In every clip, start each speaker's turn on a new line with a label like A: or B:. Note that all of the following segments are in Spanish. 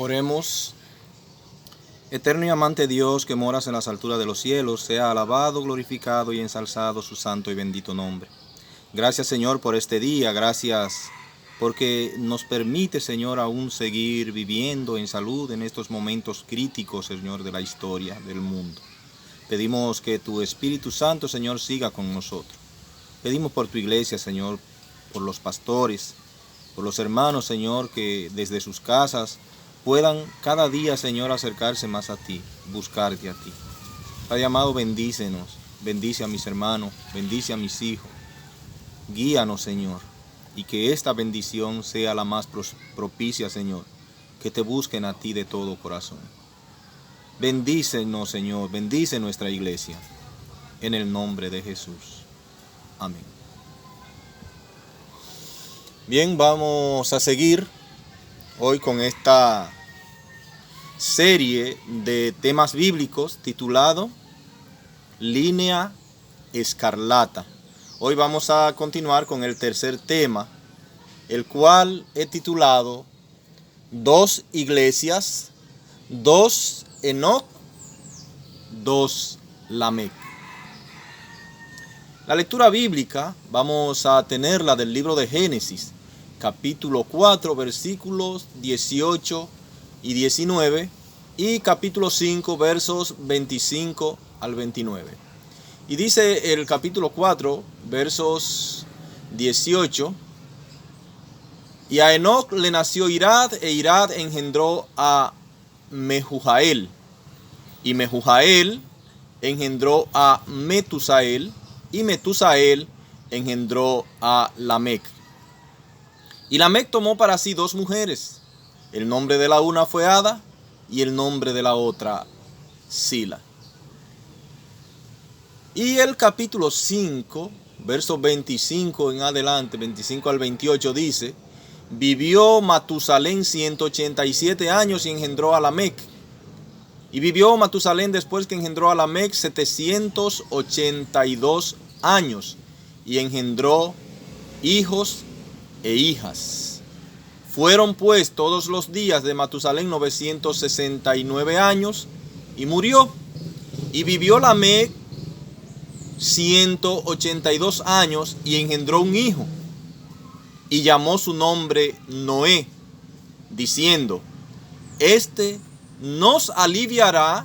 A: Oremos. Eterno y amante Dios, que moras en las alturas de los cielos, sea alabado, glorificado y ensalzado su santo y bendito nombre. Gracias, Señor, por este día. Gracias porque nos permite, Señor, aún seguir viviendo en salud en estos momentos críticos, Señor, de la historia del mundo. Pedimos que tu Espíritu Santo, Señor, siga con nosotros. Pedimos por tu iglesia, Señor, por los pastores, por los hermanos, Señor, que desde sus casas puedan cada día, Señor, acercarse más a ti, buscarte a ti. Padre amado, bendícenos, bendice a mis hermanos, bendice a mis hijos. Guíanos, Señor, y que esta bendición sea la más propicia, Señor, que te busquen a ti de todo corazón. Bendícenos, Señor, bendice nuestra iglesia, en el nombre de Jesús. Amén. Bien, vamos a seguir hoy con esta serie de temas bíblicos titulado Línea Escarlata. Hoy vamos a continuar con el tercer tema, el cual he titulado Dos iglesias, dos Enoc, dos Lamec. La lectura bíblica vamos a tenerla del libro de Génesis, capítulo 4, versículos 18 y 19, y capítulo 5, versos 25 al 29. Y dice el capítulo 4, versos 18, y a Enoc le nació Irad, e Irad engendró a Mehujael, y Mehujael engendró a Metusael, y Metusael engendró a Lamec. Y Lamec tomó para sí dos mujeres. El nombre de la una fue Ada, y el nombre de la otra Sila. Y el capítulo 5, versos 25 en adelante, 25 al 28, dice: vivió Matusalén 187 años y engendró a Lamec. Y vivió Matusalén después que engendró a Lamec 782 años y engendró hijos e hijas. Fueron pues todos los días de Matusalén 969 años y murió. Y vivió Lamec 182 años y engendró un hijo y llamó su nombre Noé, diciendo: este nos aliviará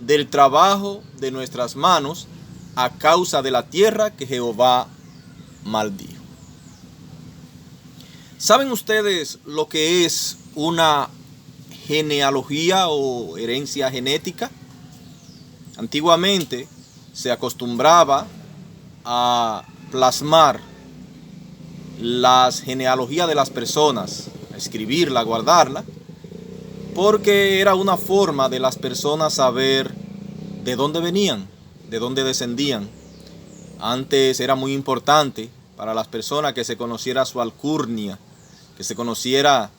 A: del trabajo de nuestras manos a causa de la tierra que Jehová maldijo. ¿Saben ustedes lo que es una genealogía o herencia genética? Antiguamente se acostumbraba a plasmar las genealogías de las personas, a escribirla, a guardarla, porque era una forma de las personas saber de dónde venían, de dónde descendían. Antes era muy importante para las personas que se conociera su alcurnia, que se conociera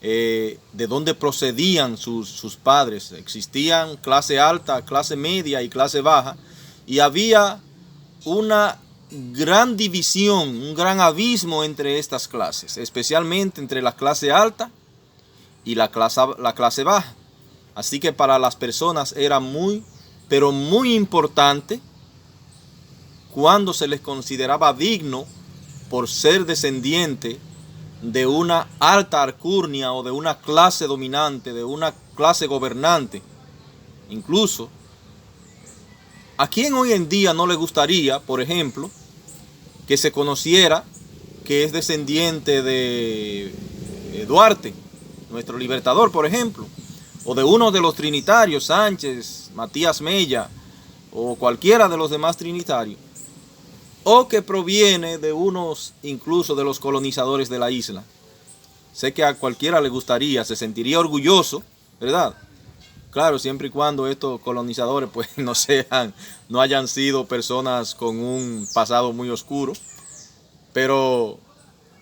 A: de dónde procedían sus padres. Existían clase alta, clase media y clase baja, y había una gran división, un gran abismo entre estas clases, especialmente entre la clase alta y la clase baja. Así que para las personas era muy, pero muy importante, cuando se les consideraba digno por ser descendiente de una alta alcurnia o de una clase dominante, de una clase gobernante. Incluso, ¿a quién hoy en día no le gustaría, por ejemplo, que se conociera que es descendiente de Duarte, nuestro libertador, por ejemplo, o de uno de los trinitarios, Sánchez, Matías Mella, o cualquiera de los demás trinitarios, o que proviene de unos, incluso de los colonizadores de la isla? Sé que a cualquiera le gustaría, se sentiría orgulloso, ¿verdad? Claro, siempre y cuando estos colonizadores pues no hayan sido personas con un pasado muy oscuro, pero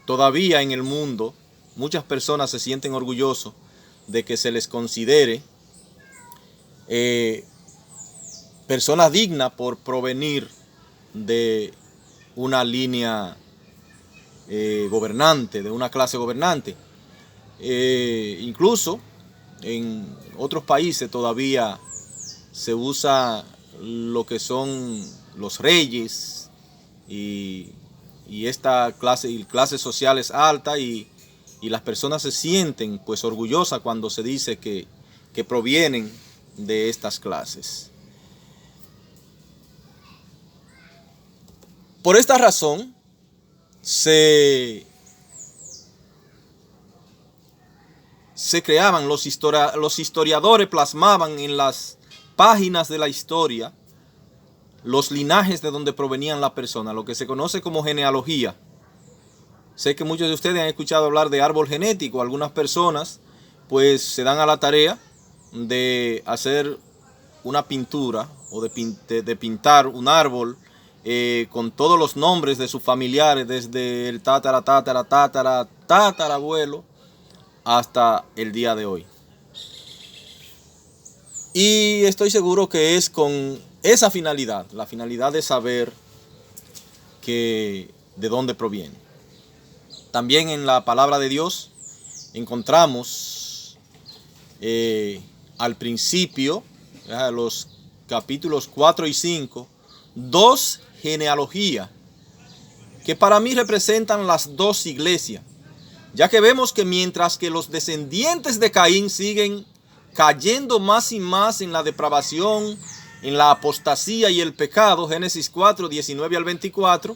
A: todavía en el mundo muchas personas se sienten orgullosos de que se les considere personas dignas por provenir de una línea gobernante, de una clase gobernante. Incluso en otros países todavía se usa lo que son los reyes y esta clase social es alta y las personas se sienten pues orgullosas cuando se dice que provienen de estas clases. Por esta razón se creaban los historiadores, plasmaban en las páginas de la historia los linajes de donde provenían las personas, lo que se conoce como genealogía. Sé que muchos de ustedes han escuchado hablar de árbol genético. Algunas personas pues se dan a la tarea de hacer una pintura o de pintar un árbol con todos los nombres de sus familiares, desde el tatarabuelo hasta el día de hoy. Y estoy seguro que es con esa finalidad, la finalidad de saber de dónde proviene. También en la palabra de Dios encontramos al principio, los capítulos 4 y 5, dos genealogías que para mí representan las dos iglesias, ya que vemos que mientras que los descendientes de Caín siguen cayendo más y más en la depravación, en la apostasía y el pecado, Génesis 4, 19 al 24,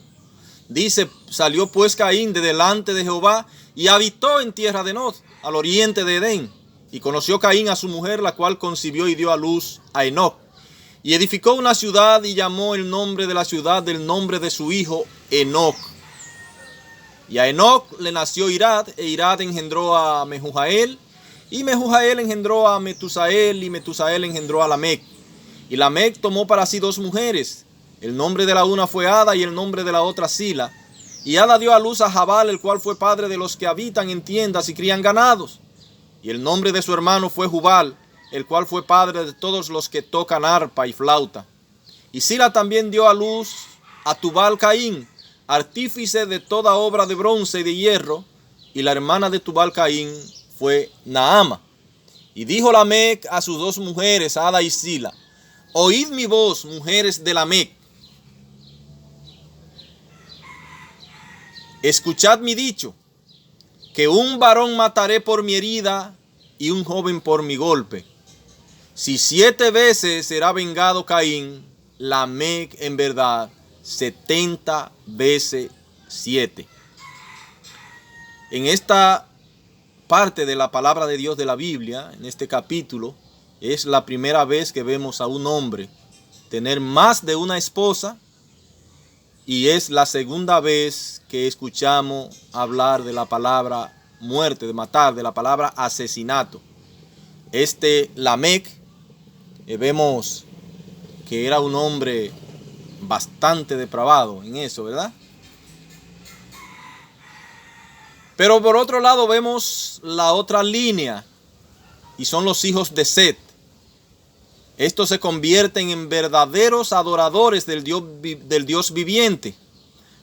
A: dice: salió pues Caín de delante de Jehová y habitó en tierra de Nod, al oriente de Edén. Y conoció Caín a su mujer, la cual concibió y dio a luz a Enoc. Y edificó una ciudad y llamó el nombre de la ciudad del nombre de su hijo Enoc. Y a Enoc le nació Irad, e Irad engendró a Mehujael, y Mehujael engendró a Metusael, y Metusael engendró a Lamec. Y Lamec tomó para sí dos mujeres. El nombre de la una fue Ada y el nombre de la otra Sila. Y Ada dio a luz a Jabal, el cual fue padre de los que habitan en tiendas y crían ganados. Y el nombre de su hermano fue Jubal, el cual fue padre de todos los que tocan arpa y flauta. Y Sila también dio a luz a Tubal Caín, artífice de toda obra de bronce y de hierro. Y la hermana de Tubal Caín fue Naama. Y dijo Lamec a sus dos mujeres, Ada y Sila: oíd mi voz, mujeres de Lamec. Escuchad mi dicho, que un varón mataré por mi herida y un joven por mi golpe. Si 7 veces será vengado Caín, Lamec en verdad 70 veces 7. En esta parte de la palabra de Dios de la Biblia, en este capítulo, es la primera vez que vemos a un hombre tener más de una esposa, y es la segunda vez que escuchamos hablar de la palabra muerte, de matar, de la palabra asesinato. Lamec, vemos que era un hombre bastante depravado en eso, ¿verdad? Pero por otro lado vemos la otra línea, y son los hijos de Set. Estos se convierten en verdaderos adoradores del Dios viviente,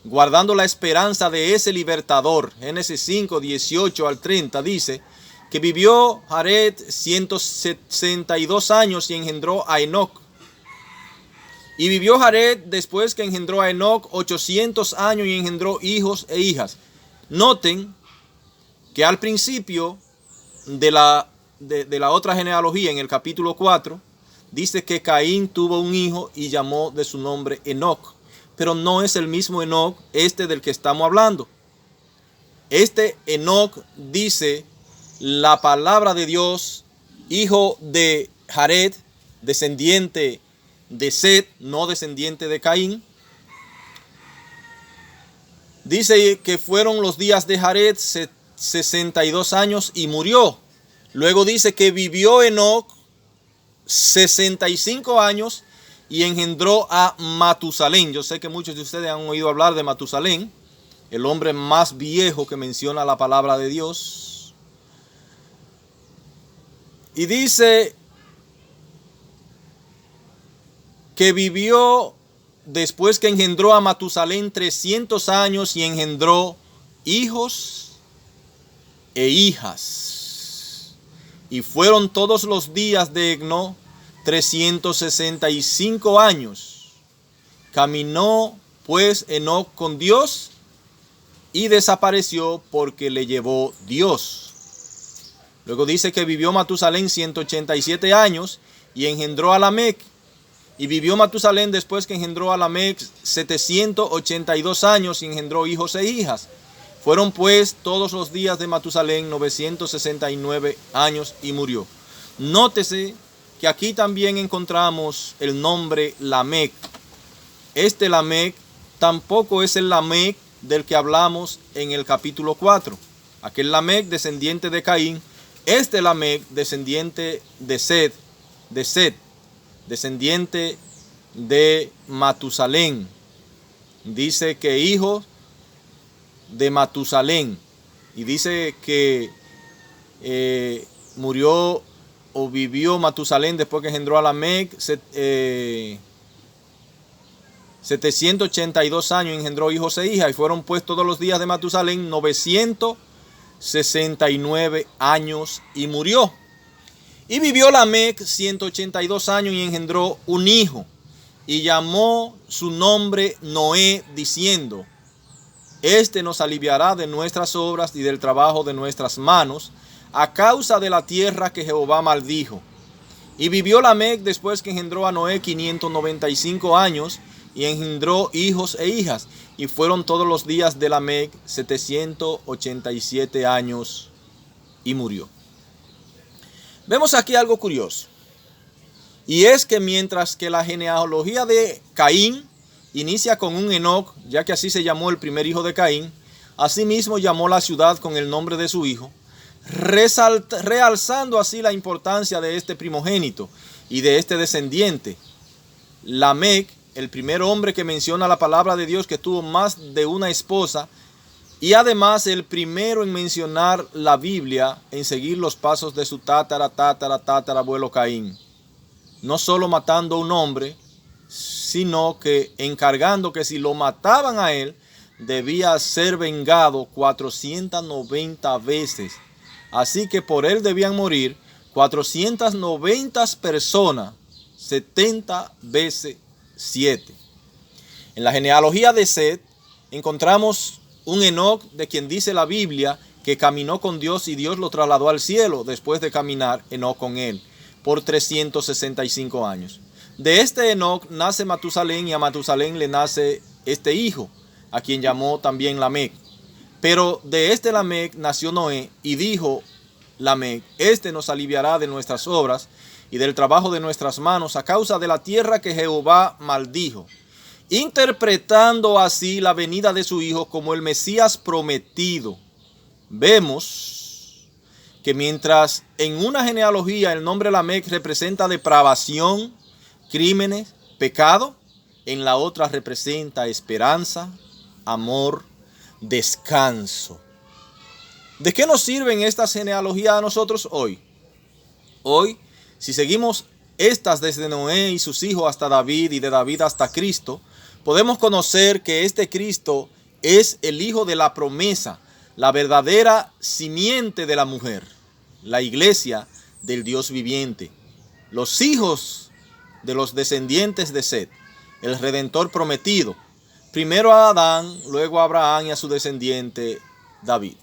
A: guardando la esperanza de ese libertador. Génesis 5, 18 al 30 dice que vivió Jared 162 años y engendró a Enoc. Y vivió Jared después que engendró a Enoc 800 años y engendró hijos e hijas. Noten que al principio de la otra genealogía, en el capítulo 4, dice que Caín tuvo un hijo y llamó de su nombre Enoc. Pero no es el mismo Enoc del que estamos hablando. Enoc, dice la palabra de Dios, hijo de Jared, descendiente de Set, no descendiente de Caín. Dice que fueron los días de Jared 62 años y murió. Luego dice que vivió Enoc 65 años y engendró a Matusalén. Yo sé que muchos de ustedes han oído hablar de Matusalén, el hombre más viejo que menciona la palabra de Dios. Y dice que vivió después que engendró a Matusalén 300 años y engendró hijos e hijas. Y fueron todos los días de Enoc 365 años. Caminó pues Enoc con Dios y desapareció porque le llevó Dios. Luego dice que vivió Matusalén 187 años y engendró a Lamec. Y vivió Matusalén después que engendró a Lamec 782 años y engendró hijos e hijas. Fueron pues todos los días de Matusalén 969 años y murió. Nótese que aquí también encontramos el nombre Lamec. Este Lamec tampoco es el Lamec del que hablamos en el capítulo 4. Aquel Lamec, descendiente de Caín. Este Lamec, descendiente de Set, descendiente de Matusalén. Dice que hijo de Matusalén. Y dice que murió o vivió Matusalén después que engendró a Lamec 782 años, engendró hijos e hijas. Y fueron pues todos los días de Matusalén 969 años y murió. Y vivió Lamec 182 años y engendró un hijo. Y llamó su nombre Noé, diciendo: Este nos aliviará de nuestras obras y del trabajo de nuestras manos, a causa de la tierra que Jehová maldijo. Y vivió Lamec después que engendró a Noé 595 años y engendró hijos e hijas. Y fueron todos los días de Lamec 787 años y murió. Vemos aquí algo curioso. Y es que mientras que la genealogía de Caín inicia con un Enoc, ya que así se llamó el primer hijo de Caín, asimismo llamó la ciudad con el nombre de su hijo, realzando así la importancia de este primogénito y de este descendiente. Lamec, el primer hombre que menciona la palabra de Dios que tuvo más de una esposa, y además el primero en mencionar la Biblia, en seguir los pasos de su tatarabuelo Caín. No solo matando a un hombre, sino que encargando que si lo mataban a él, debía ser vengado 490 veces. Así que por él debían morir 490 personas, 70 veces 7. En la genealogía de Set encontramos un Enoc de quien dice la Biblia que caminó con Dios y Dios lo trasladó al cielo después de caminar Enoc con él por 365 años. De este Enoc nace Matusalén y a Matusalén le nace este hijo, a quien llamó también Lamec. Pero de este Lamec nació Noé y dijo Lamec: Este nos aliviará de nuestras obras y del trabajo de nuestras manos a causa de la tierra que Jehová maldijo, interpretando así la venida de su hijo como el Mesías prometido. Vemos que mientras en una genealogía el nombre Lamec representa depravación, crímenes, pecado, en la otra representa esperanza, amor, descanso. ¿De qué nos sirven estas genealogías a nosotros hoy? Hoy, si seguimos estas desde Noé y sus hijos hasta David y de David hasta Cristo, podemos conocer que este Cristo es el hijo de la promesa, la verdadera simiente de la mujer, la iglesia del Dios viviente, los hijos de los descendientes de Set, el redentor prometido, primero a Adán, luego a Abraham y a su descendiente David.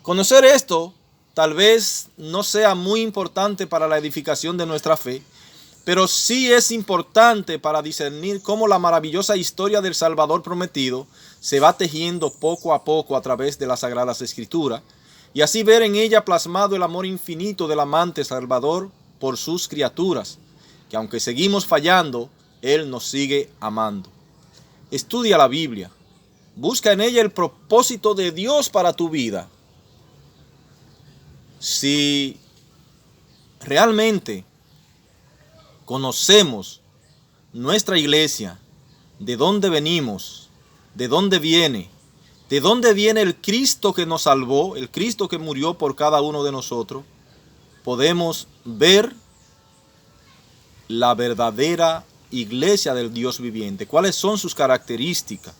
A: Conocer esto tal vez no sea muy importante para la edificación de nuestra fe, pero sí es importante para discernir cómo la maravillosa historia del Salvador prometido se va tejiendo poco a poco a través de las Sagradas Escrituras, y así ver en ella plasmado el amor infinito del amante Salvador por sus criaturas, que aunque seguimos fallando, Él nos sigue amando. Estudia la Biblia, busca en ella el propósito de Dios para tu vida. Si realmente conocemos nuestra iglesia, de dónde venimos, de dónde viene el Cristo que nos salvó, el Cristo que murió por cada uno de nosotros, podemos ver la verdadera iglesia del Dios viviente. ¿Cuáles son sus características?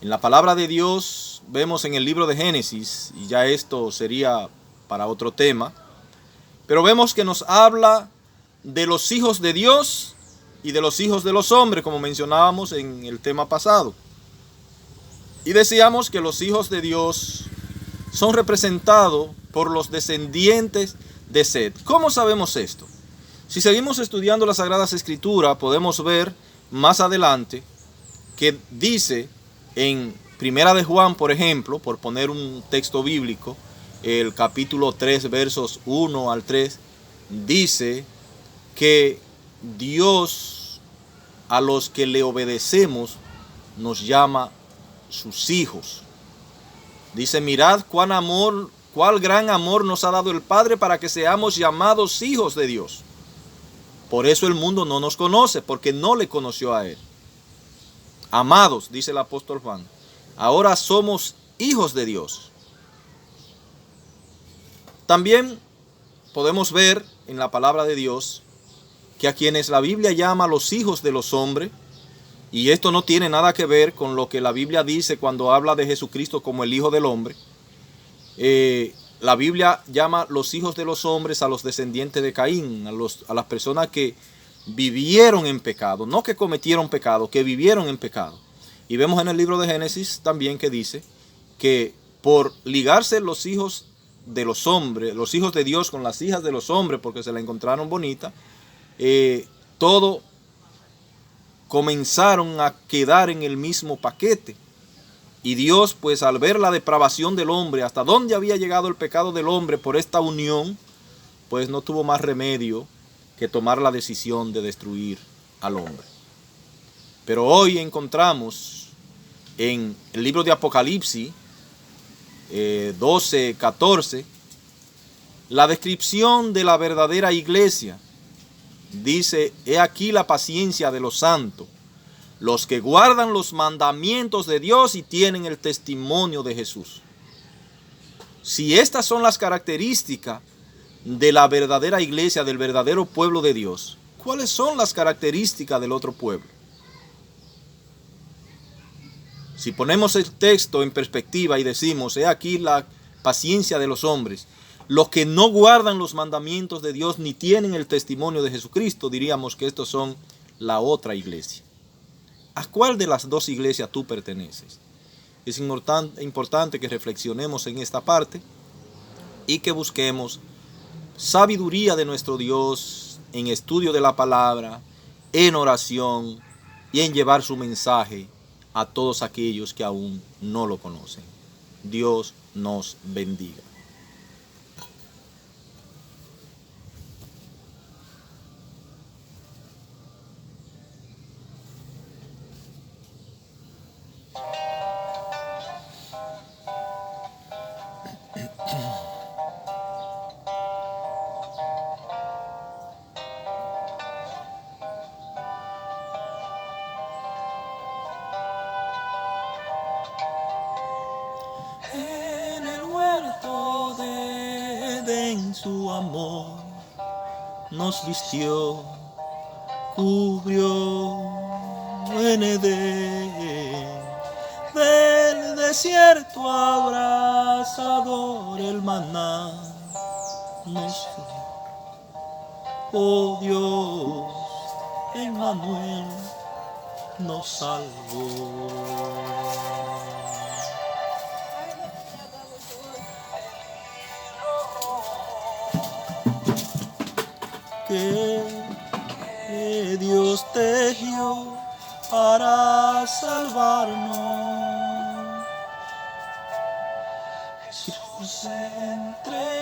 A: En la palabra de Dios vemos en el libro de Génesis, y ya esto sería para otro tema, Pero vemos que nos habla de los hijos de Dios y de los hijos de los hombres, como mencionábamos en el tema pasado. Y decíamos que los hijos de Dios son representados por los descendientes de Set. ¿Cómo sabemos esto? Si seguimos estudiando las Sagradas Escrituras, podemos ver más adelante que dice en Primera de Juan, por ejemplo, por poner un texto bíblico, el capítulo 3, versos 1 al 3, dice que Dios a los que le obedecemos nos llama sus hijos. Dice, mirad cuál gran amor nos ha dado el Padre para que seamos llamados hijos de Dios. Por eso el mundo no nos conoce, porque no le conoció a Él. Amados, dice el apóstol Juan, ahora somos hijos de Dios. También podemos ver en la palabra de Dios que a quienes la Biblia llama los hijos de los hombres, y esto no tiene nada que ver con lo que la Biblia dice cuando habla de Jesucristo como el Hijo del Hombre. La Biblia llama los hijos de los hombres a los descendientes de Caín, a las personas que vivieron en pecado, no que cometieron pecado, que vivieron en pecado. Y vemos en el libro de Génesis también que dice que por ligarse los hijos de los hombres, los hijos de Dios con las hijas de los hombres, porque se la encontraron bonita, todo comenzaron a quedar en el mismo paquete. Y Dios, pues al ver la depravación del hombre, hasta dónde había llegado el pecado del hombre por esta unión, pues no tuvo más remedio que tomar la decisión de destruir al hombre. Pero hoy encontramos en el libro de Apocalipsis 12, 14, la descripción de la verdadera iglesia. Dice, he aquí la paciencia de los santos, los que guardan los mandamientos de Dios y tienen el testimonio de Jesús. Si estas son las características de la verdadera iglesia, del verdadero pueblo de Dios, ¿cuáles son las características del otro pueblo? Si ponemos el texto en perspectiva y decimos, he aquí la paciencia de los hombres, los que no guardan los mandamientos de Dios ni tienen el testimonio de Jesucristo, diríamos que estos son la otra iglesia. ¿A cuál de las dos iglesias tú perteneces? Es importante que reflexionemos en esta parte y que busquemos sabiduría de nuestro Dios en estudio de la palabra, en oración y en llevar su mensaje a todos aquellos que aún no lo conocen. Dios nos bendiga. En el huerto de Edén su amor nos vistió, cubrió en Edén. Del desierto abrasador el maná nos dio. Oh Dios, Emmanuel nos salvó. Que Dios tejió para salvarnos. Jesús se entregó.